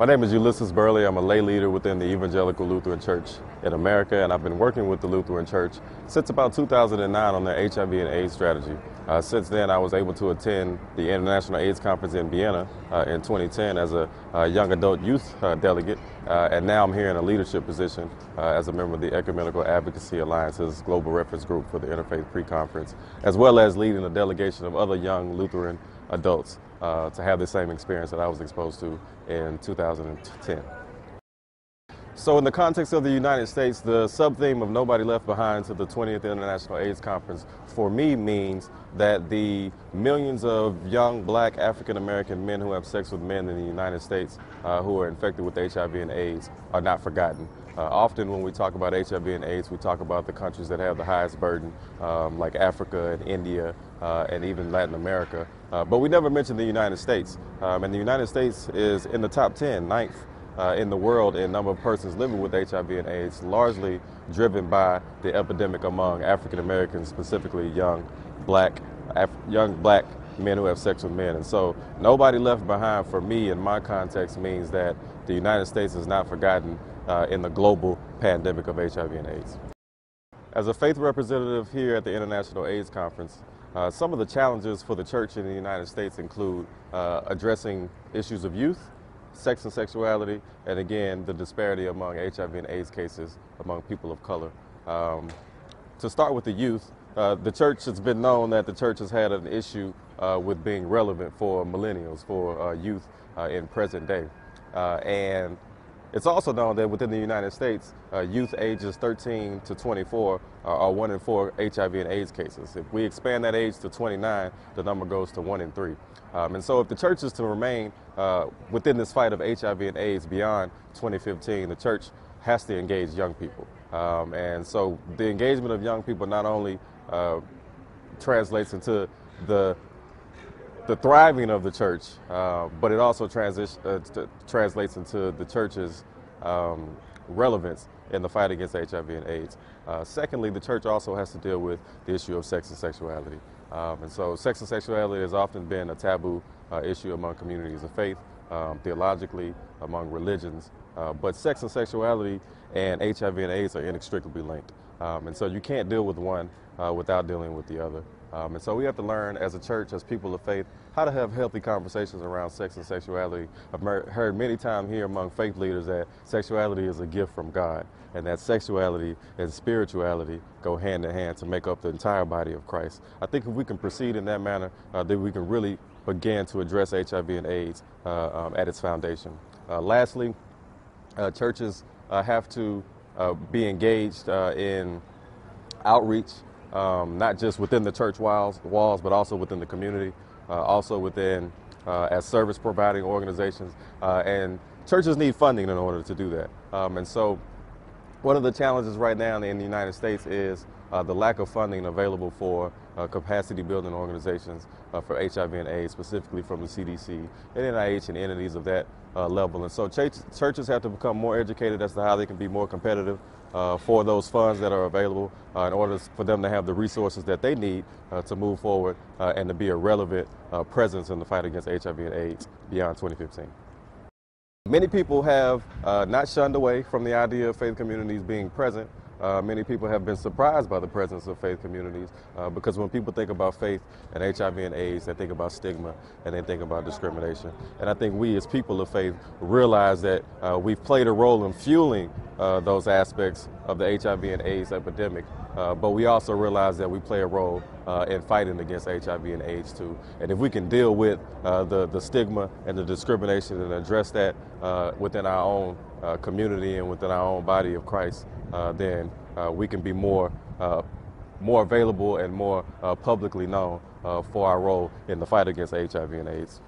My name is Ullysses Burley. I'm a lay leader within the Evangelical Lutheran Church in America, and I've been working with the Lutheran Church since about 2009 on their HIV and AIDS strategy. Since then, I was able to attend the International AIDS Conference in Vienna in 2010 as a young adult youth delegate, and now I'm here in a leadership position as a member of the Ecumenical Advocacy Alliance's Global Reference Group for the Interfaith Pre-Conference, as well as leading a delegation of other young Lutheran adults to have the same experience that I was exposed to in 2010. So in the context of the United States, the sub-theme of Nobody Left Behind to the 20th International AIDS Conference for me means that the millions of young black African-American men who have sex with men in the United States who are infected with HIV and AIDS are not forgotten. Often when we talk about HIV and AIDS, we talk about the countries that have the highest burden, like Africa and India and even Latin America. But we never mention the United States. And the United States is in the top 10, ninth in the world in number of persons living with HIV and AIDS, largely driven by the epidemic among African Americans, specifically young black men who have sex with men. And so nobody left behind for me in my context means that the United States is not forgotten in the global pandemic of HIV and AIDS. As a faith representative here at the International AIDS Conference, some of the challenges for the church in the United States include addressing issues of youth, sex and sexuality, and again, the disparity among HIV and AIDS cases among people of color. To start with the youth, the church, it's been known that the church has had an issue with being relevant for millennials, for youth in present day. And it's also known that within the United States, youth ages 13 to 24 are 1 in 4 HIV and AIDS cases. If we expand that age to 29, the number goes to 1 in 3. And so if the church is to remain within this fight of HIV and AIDS beyond 2015, the church has to engage young people. And so the engagement of young people not only translates into the thriving of the church, but it also translates into the church's relevance in the fight against HIV and AIDS. Secondly, the church also has to deal with the issue of sex and sexuality. And so sex and sexuality has often been a taboo issue among communities of faith, theologically, among religions. But sex and sexuality and HIV and AIDS are inextricably linked. And so you can't deal with one without dealing with the other. And so we have to learn as a church, as people of faith, how to have healthy conversations around sex and sexuality. I've heard many times here among faith leaders that sexuality is a gift from God, and that sexuality and spirituality go hand in hand to make up the entire body of Christ. I think if we can proceed in that manner, then we can really begin to address HIV and AIDS at its foundation. Lastly, churches have to be engaged in outreach, not just within the church walls, but also within the community, also within as service providing organizations. And churches need funding in order to do that. And so one of the challenges right now in the United States is the lack of funding available for capacity building organizations for HIV and AIDS, specifically from the CDC and NIH and entities of that level. And so churches have to become more educated as to how they can be more competitive for those funds that are available in order for them to have the resources that they need to move forward and to be a relevant presence in the fight against HIV and AIDS beyond 2015. Many people have not shunned away from the idea of faith communities being present. Many people have been surprised by the presence of faith communities because when people think about faith and HIV and AIDS, they think about stigma and they think about discrimination. And I think we as people of faith realize that we've played a role in fueling those aspects of the HIV and AIDS epidemic, but we also realize that we play a role in fighting against HIV and AIDS too. And if we can deal with the stigma and the discrimination and address that within our own community and within our own body of Christ, then we can be more available and more publicly known for our role in the fight against HIV and AIDS.